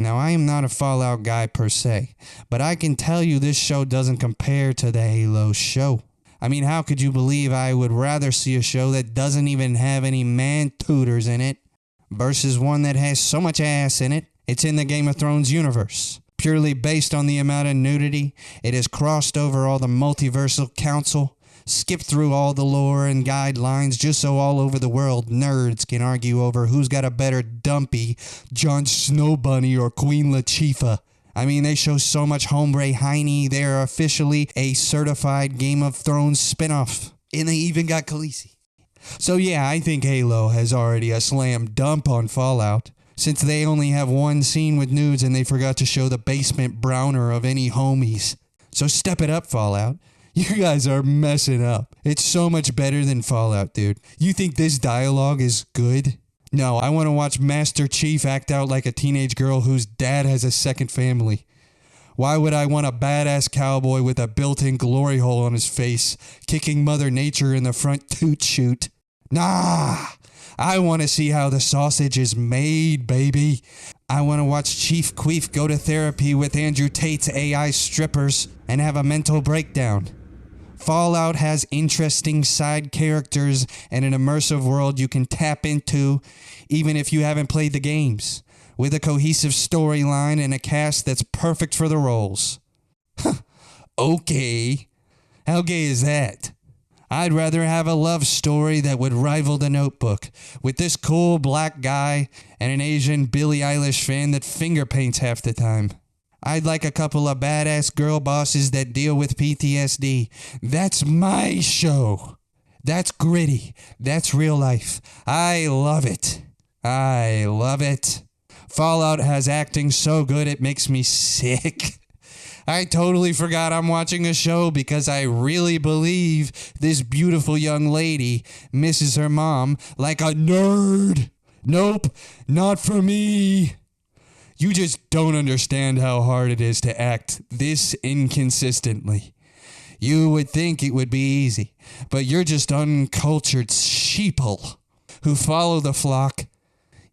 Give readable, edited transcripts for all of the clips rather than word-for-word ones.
Now, I am not a Fallout guy per se, but I can tell you this show doesn't compare to the Halo show. I mean, how could you believe I would rather see a show that doesn't even have any man-tutors in it versus one that has so much ass in it? It's in the Game of Thrones universe. Purely based on the amount of nudity, it has crossed over all the multiversal council, skipped through all the lore and guidelines just so all over the world nerds can argue over who's got a better dumpy, Jon Snow Bunny or Queen Latifah. I mean, they show so much hombre hiney, they're officially a certified Game of Thrones spinoff. And they even got Khaleesi. So yeah, I think Halo has already a slam dunk on Fallout, since they only have one scene with nudes and they forgot to show the basement browner of any homies. So step it up, Fallout. You guys are messing up. It's so much better than Fallout, dude. You think this dialogue is good? No, I want to watch Master Chief act out like a teenage girl whose dad has a second family. Why would I want a badass cowboy with a built-in glory hole on his face, kicking Mother Nature in the front toot chute? Nah! I want to see how the sausage is made, baby. I want to watch Chief Queef go to therapy with Andrew Tate's AI strippers and have a mental breakdown. Fallout has interesting side characters and an immersive world you can tap into even if you haven't played the games, with a cohesive storyline and a cast that's perfect for the roles. Okay. How gay is that? I'd rather have a love story that would rival The Notebook, with this cool black guy and an Asian Billie Eilish fan that finger paints half the time. I'd like a couple of badass girl bosses that deal with PTSD. That's my show. That's gritty. That's real life. I love it. I love it. Fallout has acting so good it makes me sick. I totally forgot I'm watching a show because I really believe this beautiful young lady misses her mom like a nerd. Nope, not for me. You just don't understand how hard it is to act this inconsistently. You would think it would be easy, but you're just uncultured sheeple who follow the flock.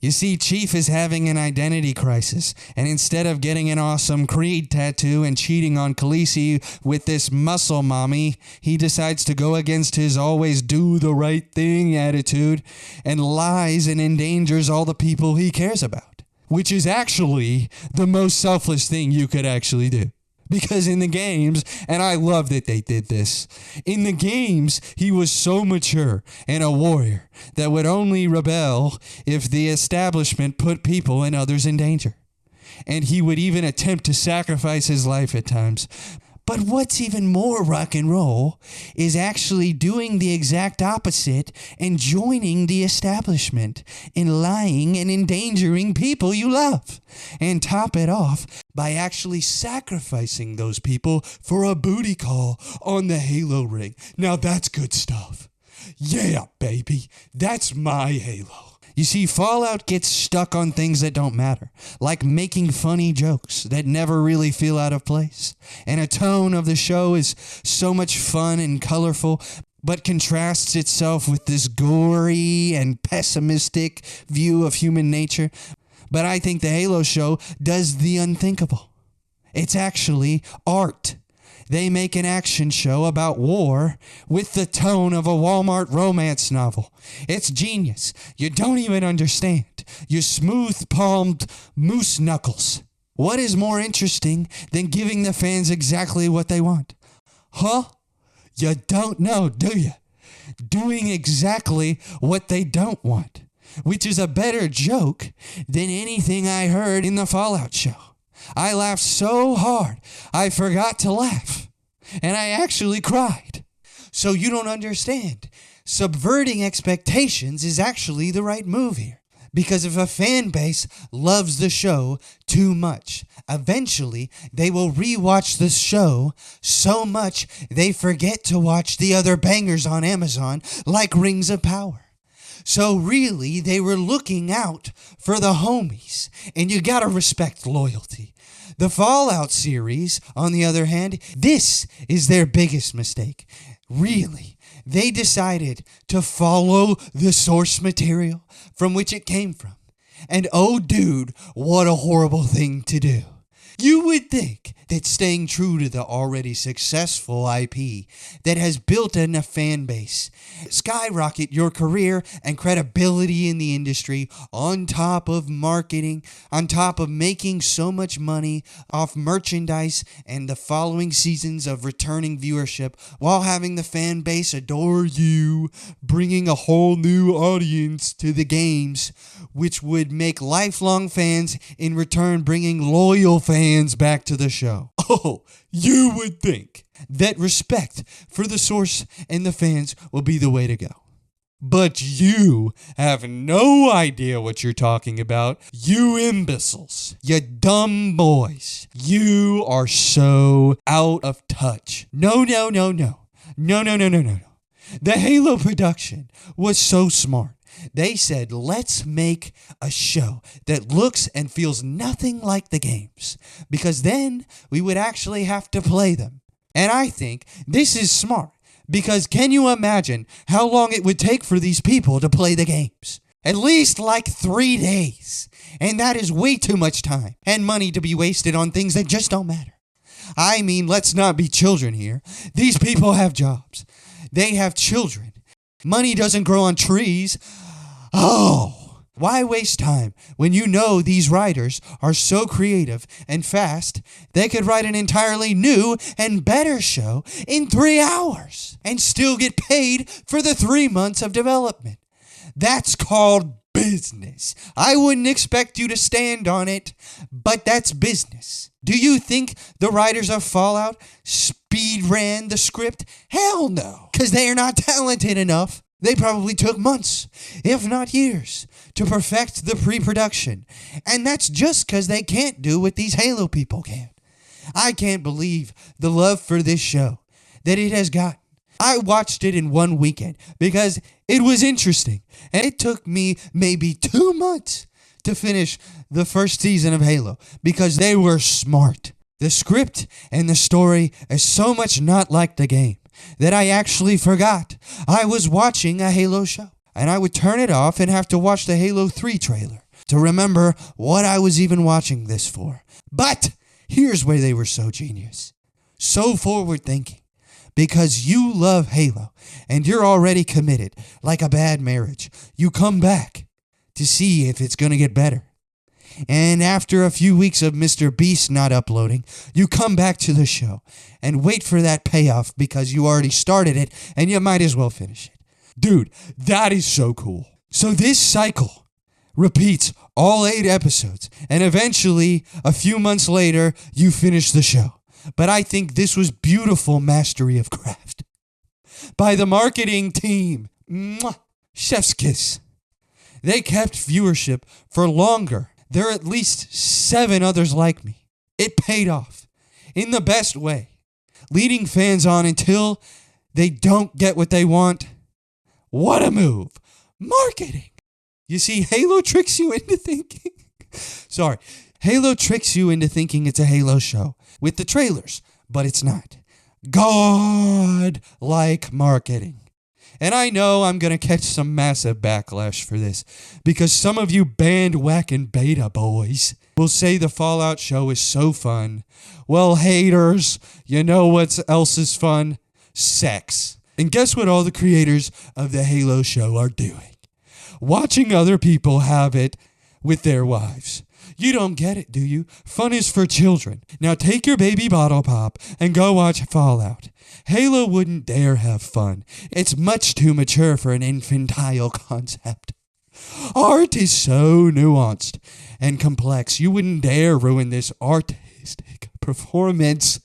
You see, Chief is having an identity crisis, and instead of getting an awesome Creed tattoo and cheating on Khaleesi with this muscle mommy, he decides to go against his always do the right thing attitude and lies and endangers all the people he cares about. Which is actually the most selfless thing you could actually do. Because in the games, and I love that they did this, in the games, he was so mature and a warrior that would only rebel if the establishment put people and others in danger. And he would even attempt to sacrifice his life at times. But what's even more rock and roll is actually doing the exact opposite and joining the establishment in lying and endangering people you love. And top it off by actually sacrificing those people for a booty call on the Halo ring. Now that's good stuff. Yeah, baby, that's my Halo. You see, Fallout gets stuck on things that don't matter, like making funny jokes that never really feel out of place. And a tone of the show is so much fun and colorful, but contrasts itself with this gory and pessimistic view of human nature. But I think the Halo show does the unthinkable. It's actually art. They make an action show about war with the tone of a Walmart romance novel. It's genius. You don't even understand. You smooth-palmed moose knuckles. What is more interesting than giving the fans exactly what they want? Huh? You don't know, do you? Doing exactly what they don't want, which is a better joke than anything I heard in the Fallout show. I laughed so hard, I forgot to laugh. And I actually cried. So you don't understand. Subverting expectations is actually the right move here. Because if a fan base loves the show too much, eventually they will rewatch the show so much they forget to watch the other bangers on Amazon like Rings of Power. So really, they were looking out for the homies, and you gotta respect loyalty. The Fallout series, on the other hand, this is their biggest mistake. Really, they decided to follow the source material from which it came from. And oh, dude, what a horrible thing to do. You would think that staying true to the already successful IP that has built in a fan base, skyrocket your career and credibility in the industry on top of marketing, on top of making so much money off merchandise and the following seasons of returning viewership while having the fan base adore you, bringing a whole new audience to the games, which would make lifelong fans in return bringing loyal fans back to the show. Oh, you would think that respect for the source and the fans will be the way to go. But you have no idea what you're talking about, you imbeciles, you dumb boys. You are so out of touch. No. The Halo production was so smart. They said, let's make a show that looks and feels nothing like the games, because then we would actually have to play them. And I think this is smart, because can you imagine how long it would take for these people to play the games? At least like 3 days. And that is way too much time and money to be wasted on things that just don't matter. I mean, let's not be children here. These people have jobs. They have children. Money doesn't grow on trees. Oh, why waste time when you know these writers are so creative and fast they could write an entirely new and better show in 3 hours and still get paid for the 3 months of development? That's called business. I wouldn't expect you to stand on it, but that's business. Do you think the writers of Fallout speed ran the script? Hell no, because they are not talented enough. They probably took months, if not years, to perfect the pre-production. And that's just because they can't do what these Halo people can. I can't believe the love for this show that it has gotten. I watched it in 1 weekend because it was interesting. And it took me maybe 2 months to finish the first season of Halo because they were smart. The script and the story is so much not like the game that I actually forgot I was watching a Halo show. And I would turn it off and have to watch the Halo 3 trailer to remember what I was even watching this for. But here's where they were so genius, so forward-thinking. Because you love Halo and you're already committed, like a bad marriage. You come back to see if it's going to get better. And after a few weeks of Mr. Beast not uploading, you come back to the show and wait for that payoff because you already started it and you might as well finish it. Dude, that is so cool. So this cycle repeats all 8 episodes, and eventually, a few months later, you finish the show. But I think this was beautiful mastery of craft by the marketing team. Mwah! Chef's kiss. They kept viewership for longer. There are at least 7 others like me. It paid off in the best way, leading fans on until they don't get what they want. What a move. Marketing. You see, Halo tricks you into thinking. Halo tricks you into thinking it's a Halo show with the trailers, but it's not. God-like marketing. And I know I'm going to catch some massive backlash for this because some of you bandwagon beta boys will say the Fallout show is so fun. Well, haters, you know what else is fun? Sex. And guess what all the creators of the Halo show are doing? Watching other people have it with their wives. You don't get it, do you? Fun is for children. Now take your baby bottle pop and go watch Fallout. Halo wouldn't dare have fun. It's much too mature for an infantile concept. Art is so nuanced and complex. You wouldn't dare ruin this artistic performance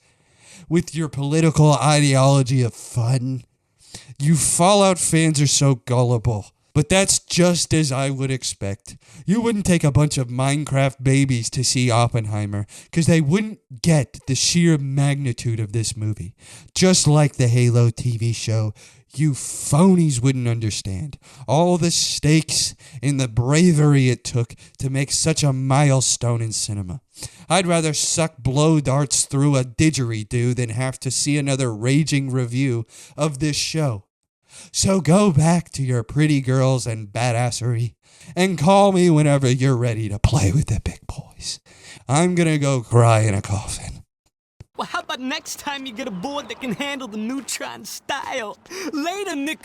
with your political ideology of fun. You Fallout fans are so gullible. But that's just as I would expect. You wouldn't take a bunch of Minecraft babies to see Oppenheimer because they wouldn't get the sheer magnitude of this movie. Just like the Halo TV show, you phonies wouldn't understand all the stakes and the bravery it took to make such a milestone in cinema. I'd rather suck blow darts through a didgeridoo than have to see another raging review of this show. So go back to your pretty girls and badassery and call me whenever you're ready to play with the big boys. I'm gonna go cry in a coffin. Well, how about next time you get a board that can handle the neutron style? Later, Nicole.